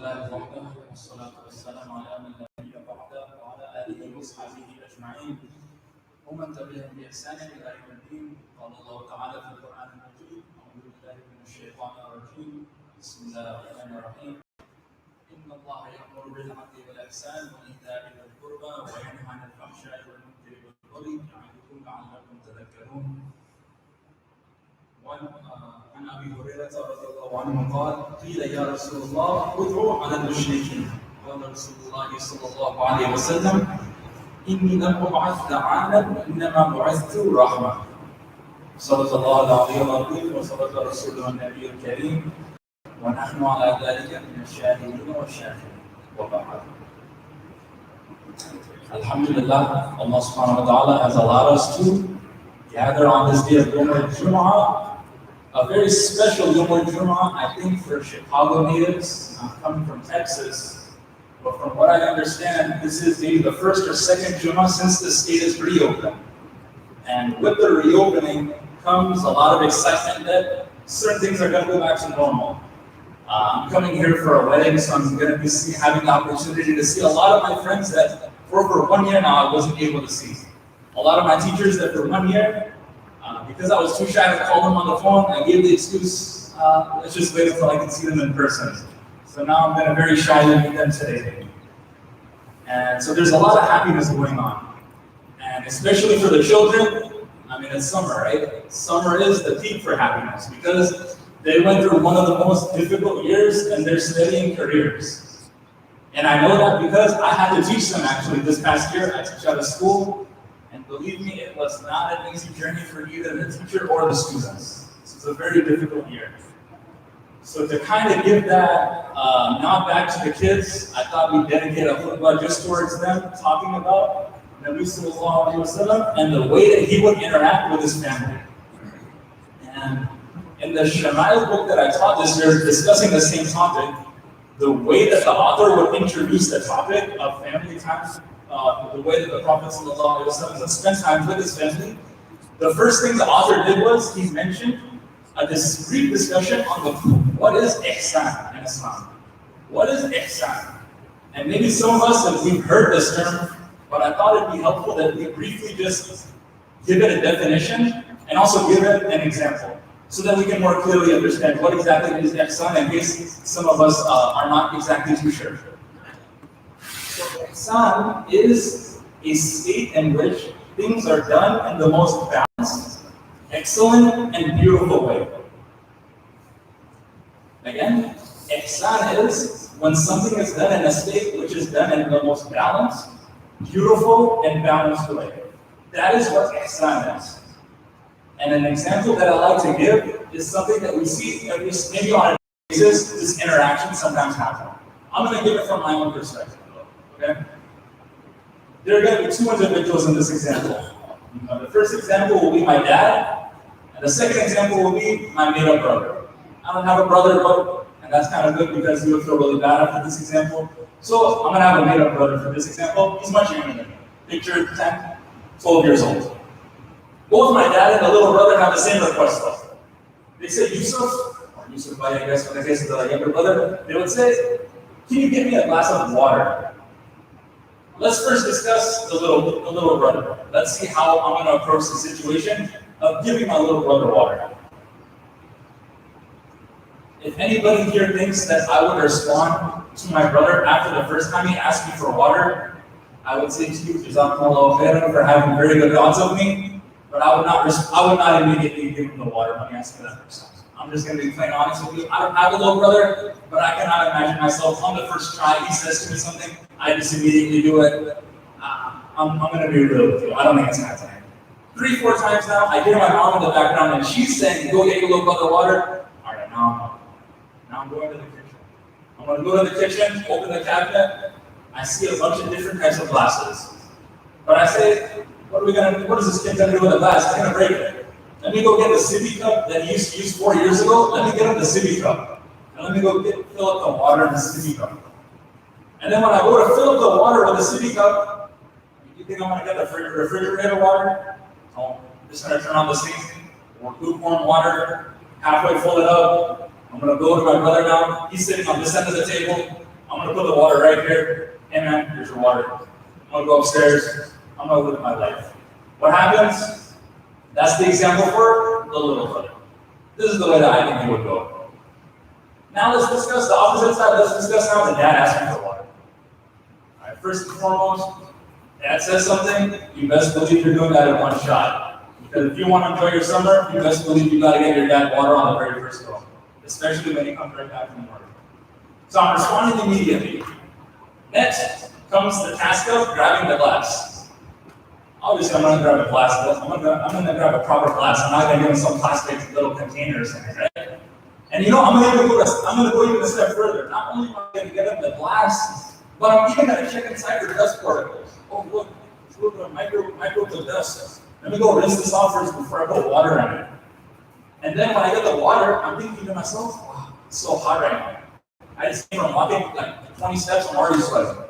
لله وحده والصلاة والسلام على من لا نبي بعده وعلى آله وصحبه أجمعين ومن تبعهم بإحسان إلى يوم الدين. قال الله تعالى في القرآن المجيد: أعوذ بالله من الشيطان الرجيم. بسم الله الرحمن الرحيم. إن الله يأمر بالعدل والإحسان وإيتاء ذي القربى وينهى عن الفحشاء والمنكر والبغي يعظكم لعلكم تذكرون. عن ابي هريره رضي الله عنه قال: قيل يا رسول الله ادعو على المشركين. قال رسول الله صلى الله عليه وسلم: اني لم ابعث لعانا انما بعثت رحمه. صدق الله العلي العظيم وصدق رسوله النبي الكريم ونحن على ذلك من الشاهدين والشاكرين. وبعد. Alhamdulillah, Allah subhanahu wa ta'ala has allowed us to gather on this day of Jummah, a very special Jummah, I think, for Chicago natives. I'm coming from Texas, but from what I understand, this is maybe the first or second Jummah since the state is reopened. And with the reopening comes a lot of excitement that certain things are going to go back to normal. I'm coming here for a wedding, so I'm going to be having the opportunity to see a lot of my friends that for over 1 year now I wasn't able to see. A lot of my teachers that for 1 year, because I was too shy to call them on the phone, I gave the excuse, let's just wait until I can see them in person. So now I'm going to very shy to meet them today. And so there's a lot of happiness going on. And especially for the children, I mean, it's summer, right? Summer is the peak for happiness because they went through one of the most difficult years and they're studying careers. And I know that because I had to teach them actually this past year. I teach out of school. And believe me, it was not an easy journey for either the teacher or the students. This was a very difficult year. So to kind of give that nod back to the kids, I thought we'd dedicate a khutbah just towards them, talking about Nabi Sallallahu Alaihi Wasallam and the way that he would interact with his family. And in the Shama'il book that I taught this year, discussing the same topic, the way that the author would introduce the topic of family time, the way that the Prophet ﷺ would spend time with his family, the first thing the author did was he mentioned a brief discussion on what is ihsan in Islam. What is ihsan? And maybe some of us we've heard this term, but I thought it'd be helpful that we briefly just give it a definition and also give it an example, so that we can more clearly understand what exactly is ihsan in case some of us are not exactly too sure. So ihsan is a state in which things are done in the most balanced, excellent, and beautiful way. Again, ihsan is when something is done in a state which is done in the most balanced, beautiful, and balanced way. That is what ihsan is. And an example that I like to give is something that we see maybe on a basis, this interaction sometimes happens. I'm going to give it from my own perspective. Okay? There are going to be two individuals in this example. The first example will be my dad, and the second example will be my made-up brother. I don't have a brother, and that's kind of good because he would feel really bad after this example. So I'm going to have a made-up brother for this example. He's much younger than me. Picture 10, 12 years old. Both my dad and the little brother have the same request though. They say, Yusuf, or Yusuf, I guess, in the case of the younger brother, they would say, can you give me a glass of water? Let's first discuss the little brother. Let's see how I'm going to approach the situation of giving my little brother water. If anybody here thinks that I would respond to my brother after the first time he asked me for water, I would say to you, Jazakumullahu khairan for having very good thoughts of me, but I would not immediately give him the water when he asked me that first time. I'm just going to be plain honest with you. I don't have a little brother, but I cannot imagine myself on the first try. He says to me something, I just immediately do it. I'm going to be real with you. I don't think it's happening. 3-4 times now, I hear my mom in the background, and she's saying, go get your little brother water. All right, now I'm going to the kitchen. I'm going to go to the kitchen, open the cabinet. I see a bunch of different types of glasses. But I say, what is this kid going to do with a glass? He's going to break it. Let me go get the sippy cup that he used to use 4 years ago. Let me get him the sippy cup. And let me go fill up the water in the sippy cup. And then when I go to fill up the water with the sippy cup, you think I'm going to get the refrigerator water? No, I'm just going to turn on the sink, pour lukewarm water, halfway fill it up. I'm going to go to my brother now. He's sitting on this end of the table. I'm gonna put the water right here. Hey man, here's your water. I'm gonna go upstairs. I'm gonna live my life. What happens? That's the example for the little brother. This is the way that I think he would go. Now let's discuss the opposite side. Let's discuss how the dad asking for water. All right, first and foremost, dad says something, you best believe you're doing that in one shot. Because if you want to enjoy your summer, you best believe you gotta get your dad water on the very first go. Especially when he comes right back from work. So I'm responding immediately. Next comes the task of grabbing the glass. Obviously, I'm not gonna grab a glass. I'm gonna grab a proper glass. I'm not gonna give him some plastic little container or something, right? And you know, I'm gonna go even a step further. Not only am I gonna get him the glass, but I'm even gonna check inside for dust particles. Oh look, it's a little bit of microbes of dust. Let me go rinse this off first before I put water in it. And then when I get the water, I'm thinking to myself, wow, it's so hot right now. I just came from walking like 20 steps, I'm already sweating.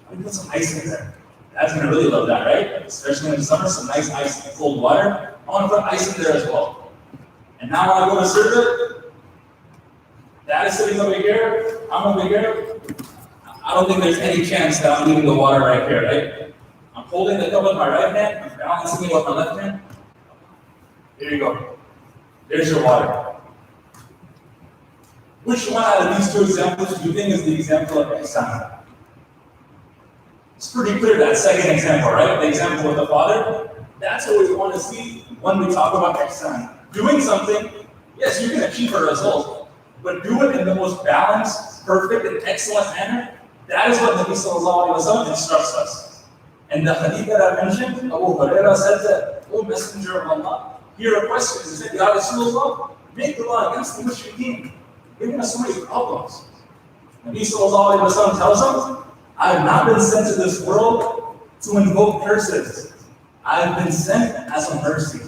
Let me put some ice in there. Dad's gonna really love that, right? Especially in the summer, some nice ice and cold water. I wanna put ice in there as well. And now when I go to serve it, Dad is sitting over here, I'm over here. I don't think there's any chance that I'm leaving the water right here, right? I'm holding the cup with my right hand, I'm balancing it with my left hand. Here you go. There's your water. Which one out of these two examples do you think is the example of ihsan? It's pretty clear that second example, right? The example with the father. That's what we want to see when we talk about ihsan. Doing something, yes, you can achieve a result, but do it in the most balanced, perfect, and excellent manner. That is what Nabi Sallallahu Alaihi Wasallam instructs us. And the hadith that I mentioned, Abu Hurairah said that, O Messenger of Allah, he requested, he said, Ya Rasulullah, make dua against the mushrikeen. Giving us so many problems. Nabi Sallallahu Alaihi Wasallam tells them, I have not been sent to this world to invoke curses. I have been sent as a mercy.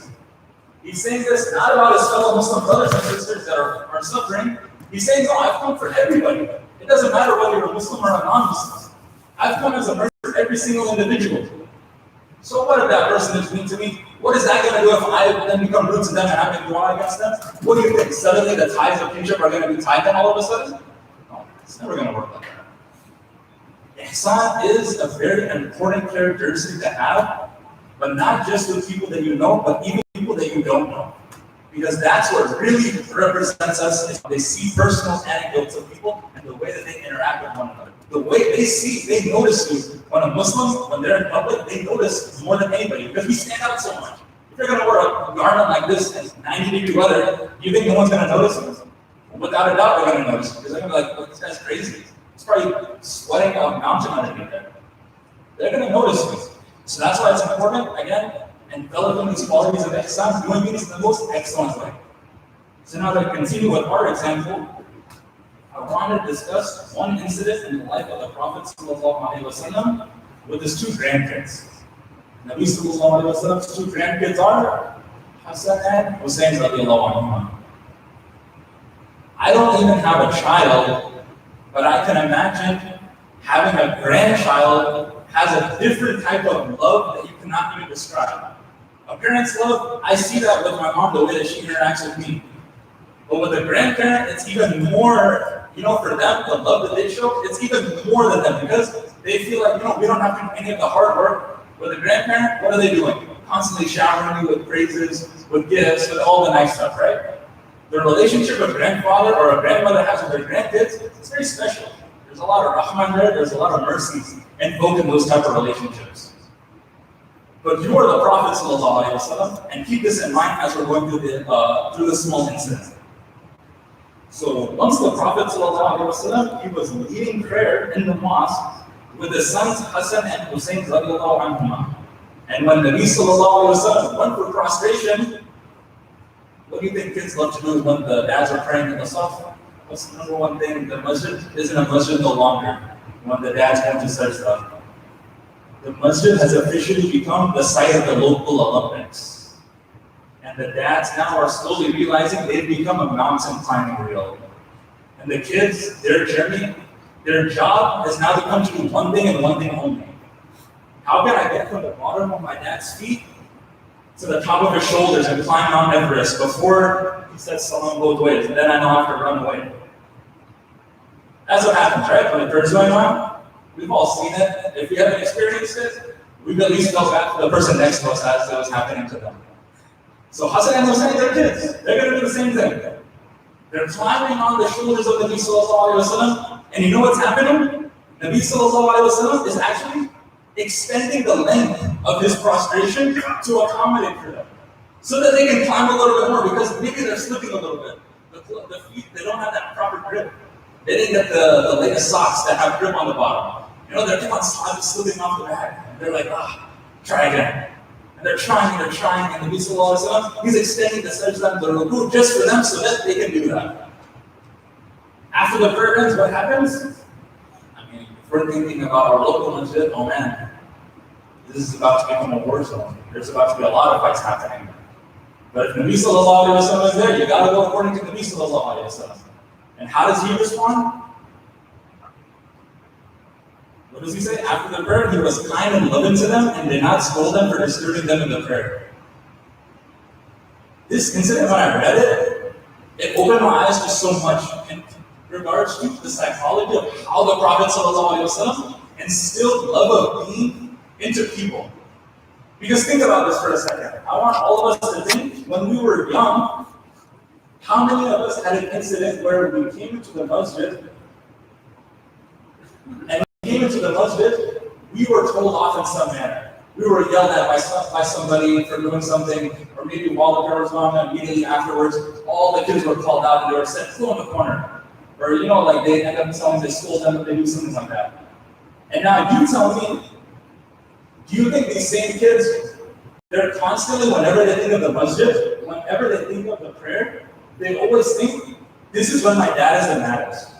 He's saying this not about his fellow Muslim brothers and sisters that are suffering. He's saying, no, I've come for everybody. It doesn't matter whether you're a Muslim or a non-Muslim. I've come as a mercy for every single individual. So what if that person is mean to me? What is that going to do if I then become rude to them and I make dua against them? What do you think? Suddenly the ties of kinship are going to be tied then all of a sudden? No, it's never going to work like that. Ihsan is a very important characteristic to have, but not just with people that you know, but even people that you don't know. Because that's what really represents us, is they see personal anecdotes of people and the way that they interact with one another. The way they notice you. When a Muslim, when they're in public, they notice more than anybody because we stand out so much. If you're going to wear a garment like this in 90-degree weather, you think no one's going to notice you? Without a doubt, they're going to notice you because they're going to be like, look, this guy's crazy. He's probably sweating a mountain underneath there. They're going to notice you. So that's why it's important, again, and developing these qualities of ihsan, doing things in the most excellent way. So now to continue with our example, I want to discuss one incident in the life of the Prophet ﷺ with his two grandkids. Nabi ﷺ's two grandkids are Hassan and Hussein radiallahu anhuma. I don't even have a child, but I can imagine having a grandchild has a different type of love that you cannot even describe. A parent's love, I see that with my mom, the way that she interacts with me. But with a grandparent, it's even more. For them, the love that they show, it's even more than them because they feel like, we don't have to do any of the hard work. With a grandparent, what are they doing? Constantly showering you with praises, with gifts, with all the nice stuff, right? The relationship a grandfather or a grandmother has with their grandkids, it's very special. There's a lot of rahman there's a lot of mercy invoked in those type of relationships. But you are the Prophet ﷺ, and keep this in mind as we're going through this small incident. So once the Prophet ﷺ, he was leading prayer in the mosque with his sons Hassan and Hussein radiallahu anhuma. And when Nabi ﷺ went for prostration, what do you think kids love to do when the dads are praying in the saf? What's the number one thing? The masjid isn't a masjid no longer when the dads want to say stuff. The masjid has officially become the site of the local Olympics. And the dads now are slowly realizing they've become a mountain climbing reel. And the kids, their journey, their job is now to come to do one thing and one thing only. How can I get from the bottom of my dad's feet to the top of his shoulders and climb Mount Everest before he says salam both ways, and then I know I have to run away? That's what happens, right? When the prayer's going on, we've all seen it. If we haven't experienced it, we've at least felt bad for the person next to us as it was happening to them. So Hassan and Hussein, they're kids. They're going to do the same thing. They're climbing on the shoulders of Nabi Sallallahu Alaihi Wasallam, and you know what's happening? Nabi Sallallahu Alaihi Wasallam is actually extending the length of his prostration to accommodate for them, so that they can climb a little bit more, because maybe they're slipping a little bit. The feet, they don't have that proper grip. They didn't get the latest socks that have grip on the bottom. You know, they're slipping off the back. And they're like, try again. And they're trying, and Nabi Sallallahu Alaihi Wasallam, he's extending the sajda, the ruku, just for them so that they can do that. After the prayer ends, what happens? I mean, if we're thinking about our local masjid, oh man, this is about to become a war zone. There's about to be a lot of fights happening. But if Nabi Sallallahu Alaihi Wasallam is there, you gotta go according to Nabi Sallallahu Alaihi Wasallam. And how does he respond? What does he say? After the prayer, he was kind and loving to them and did not scold them for disturbing them in the prayer. This incident, when I read it, it opened my eyes to so much in regards to the psychology of how the Prophet ﷺ instilled love of being into people. Because think about this for a second. I want all of us to think, when we were young, how many of us had an incident where we came into the masjid, and when we came into the masjid, we were told off in some manner. We were yelled at by somebody for doing something, or maybe while the prayer was going on, immediately afterwards, all the kids were called out and they were said, "Go in the corner." Or, you know, like they end up telling, they scold them if they do something like that. And now you tell me, do you think these same kids, they're constantly, whenever they think of the masjid, whenever they think of the prayer, they always think, this is when my dad is the maddest.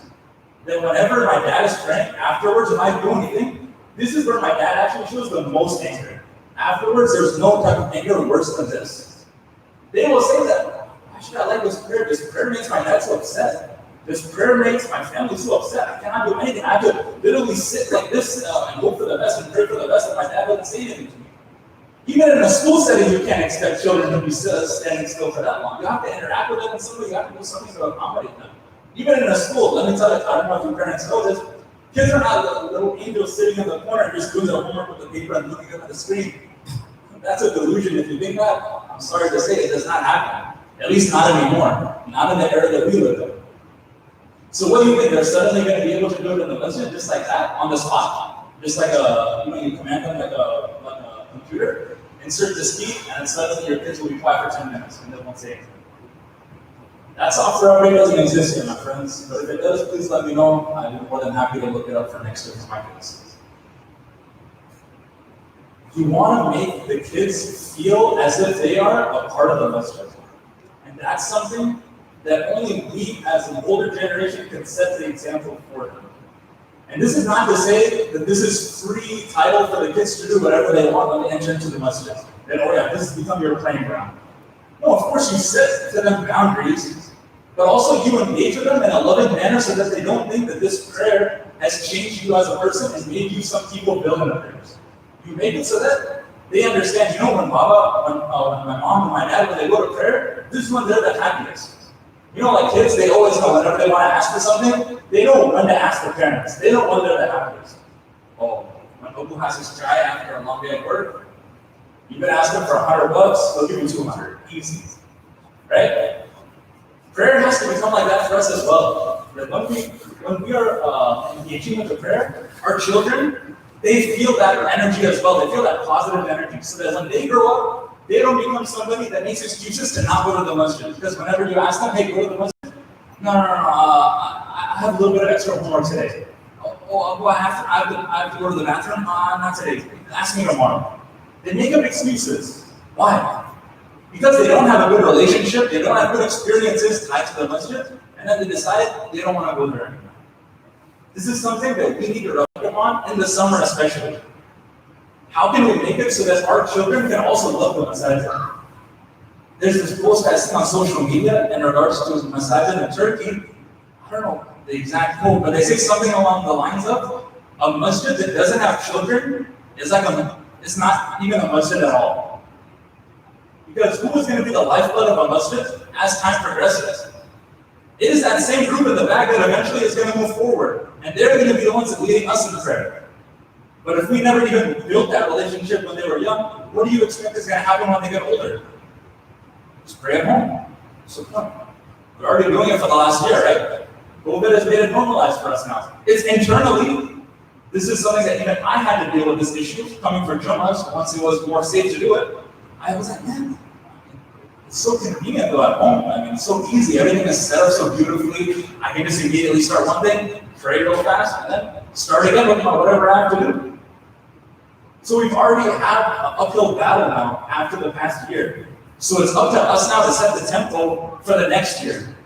That whenever my dad is praying, afterwards, if I do anything, this is where my dad actually shows the most anger. Afterwards, there's no type of anger worse than this. They will say that, why should I like this prayer? This prayer makes my dad so upset. This prayer makes my family so upset. I cannot do anything. I have to literally sit like this and hope for the best and pray for the best, and my dad doesn't say anything to me. Even in a school setting, you can't expect children to be standing still for that long. You have to interact with them in some way. You have to do something to accommodate them. Even in a school, let me tell you, I don't know if your parents know this, kids are not little angels sitting in the corner just doing their homework with the paper and looking up at the screen. That's a delusion. If you think that, I'm sorry to say, it does not happen. At least not anymore. Not in the era that we live in. So what do you think? They're suddenly going to be able to do it in the masjid just like that, on the spot? Just like you command them like a computer, insert this key, and suddenly your kids will be quiet for 10 minutes and they won't say anything. That software already doesn't exist yet, my friends. But if it does, please let me know. I'd be more than happy to look it up for next year for my kids. You want to make the kids feel as if they are a part of the masjid. And that's something that only we as an older generation can set the example for them. And this is not to say that this is free title for the kids to do whatever they want when they enter into the masjid. That, oh yeah, this has become your playing ground. No, of course you set to them boundaries, but also you engage with them in a loving manner so that they don't think that this prayer has changed you as a person and made you some people building of theirs. You make it so that they understand, you know, when my mom and my dad, when they go to prayer, this is when they're the happiest. You know, like kids, they always know whenever they want to ask for something, they know when to ask their parents. They know when they're the happiest. Oh, when Obu has his chai after a long day at work, you can ask them for $100, they'll give you 200. Easy. Right? Prayer has to become like that for us as well. That when we are engaging with the prayer, our children, they feel that energy as well. They feel that positive energy. So that when they grow up, they don't become somebody that makes excuses to not go to the masjid. Because whenever you ask them, hey, go to the masjid. No, I have a little bit of extra homework today. I have to go to the bathroom? Not today. Ask me tomorrow. They make up excuses. Why? Because they don't have a good relationship, they don't have good experiences tied to the masjid, and then they decide they don't want to go there anymore. This is something that we need to reflect on in the summer especially. How can we make it so that our children can also love the masajid? There's this post I see on social media in regards to masajid in Turkey. I don't know the exact quote, but they say something along the lines of, a masjid that doesn't have children is it's not even a masjid at all. Because who is going to be the lifeblood of a masjid as time progresses? It is that same group in the back that eventually is going to move forward. And they're going to be the ones that leading us in prayer. But if we never even built that relationship when they were young, what do you expect is going to happen when they get older? Just pray at home. So come. We're already doing it for the last year, right? COVID has made it normalized for us now. It's internally, this is something that even I had to deal with this issue coming from Jummah once it was more safe to do it. I was like, man, it's so convenient though at home. I mean, it's so easy. Everything is set up so beautifully. I can just immediately start one thing, pray real fast, and then start again with whatever I have to do. So we've already had an uphill battle now after the past year. So it's up to us now to set the tempo for the next year.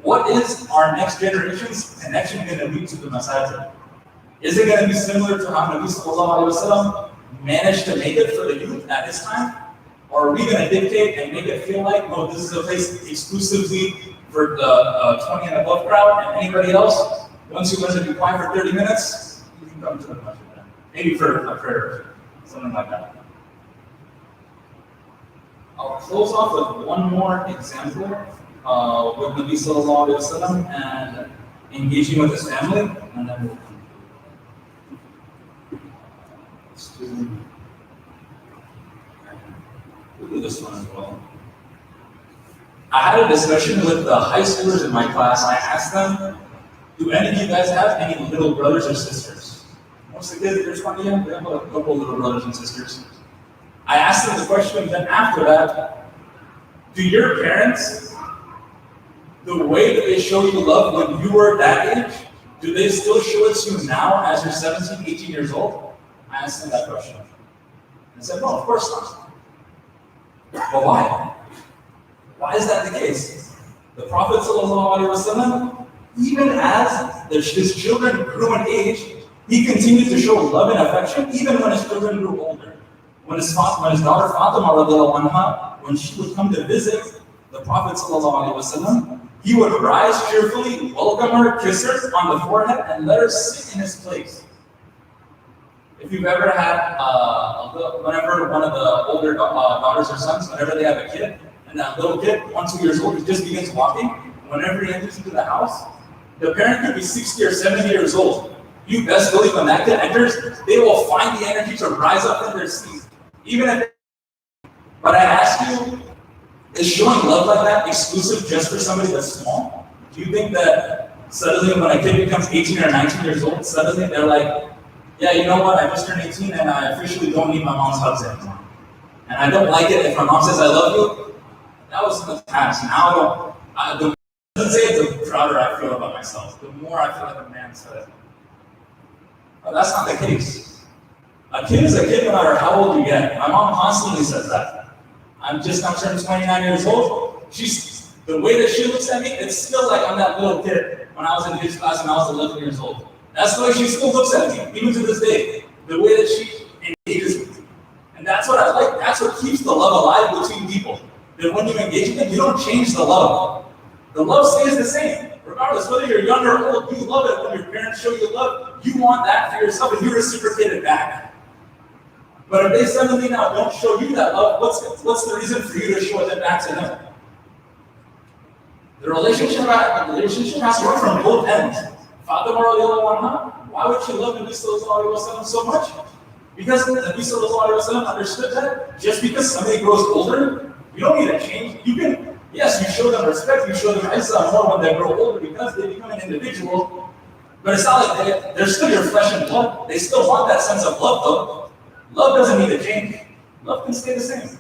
What is our next generation's connection going to be to the Masajid? Is it going to be similar to how Nabi Sallallahu Alaihi Wasallam managed to make it for the youth at his time? Or are we going to dictate and make it feel like, no, this is a place exclusively for the 20 and above crowd, and anybody else, once you learn to be quiet for 30 minutes, you can come to the masjid. Maybe for a prayer, something like that. I'll close off with one more example with Nabi Sallallahu Alaihi Wasallam and engaging with his family, and then we'll do this one as well. I had a discussion with the high schoolers in my class. I asked them, do any of you guys have any little brothers or sisters? Most of the kids, there's one of them, they have a couple little brothers and sisters. I asked them the question, then after that, do your parents, the way that they show you love when you were that age, do they still show it to you now as you're 17, 18 years old? I asked them that question. I said, no, of course not. But why? Why is that the case? The Prophet ﷺ, even as his children grew in age, he continued to show love and affection even when his children grew older. When his daughter Fatima radiallahu anha, when she would come to visit the Prophet ﷺ, he would rise cheerfully, welcome her, kiss her on the forehead, and let her sit in his place. If you've ever had, whenever one of the older daughters or sons, whenever they have a kid, and that little kid, 1, 2 years old, he just begins walking, whenever he enters into the house, the parent could be 60 or 70 years old. You best believe when that kid enters, they will find the energy to rise up in their seat. Even if. But I ask you, is showing love like that exclusive just for somebody that's small? Do you think that suddenly when a kid becomes 18 or 19 years old, suddenly they're like, yeah, you know what, I just turned 18 and I officially don't need my mom's hugs anymore. And I don't like it if my mom says I love you. That was in the past. Now it doesn't say it, the prouder I feel about myself, the more I feel like a man said it. But that's not the case. A kid is a kid no matter how old you get. My mom constantly says that. I'm turning 29 years old. The way that she looks at me, it's still like I'm that little kid when I was in his class and I was 11 years old. That's the way she still looks at me, even to this day. The way that she engages with me. And that's what I like. That's what keeps the love alive between people. That when you engage with them, you don't change the love. The love stays the same. Regardless whether you're young or old, you love it when your parents show you love. You want that for yourself and you reciprocate it back. But if they suddenly now don't show you that love, what's the reason for you to show it back to them? The relationship has to work from both ends. Fatima radiallahu anha, why would she love Nabi Sallallahu Alaihi Wasallam so much? Because Nabi Sallallahu Alaihi Wasallam understood that just because somebody grows older, you don't need to change. Yes, you show them respect, you show them izzah more when they grow older because they become an individual. But it's not like they're still your flesh and blood. They still want that sense of love though. Love doesn't need to change. Love can stay the same.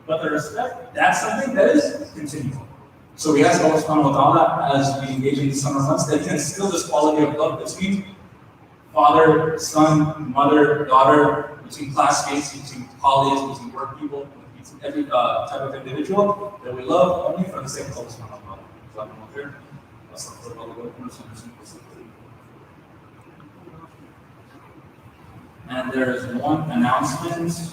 But the respect, that's something that is continual. So we ask Allah subhanahu wa ta'ala as we engage in these summer months that He can instill this quality of love between father, son, mother, daughter, between classmates, between colleagues, between work people, between every type of individual that we love only for the sake of Allah subhanahu wa ta'ala. And there is one announcement.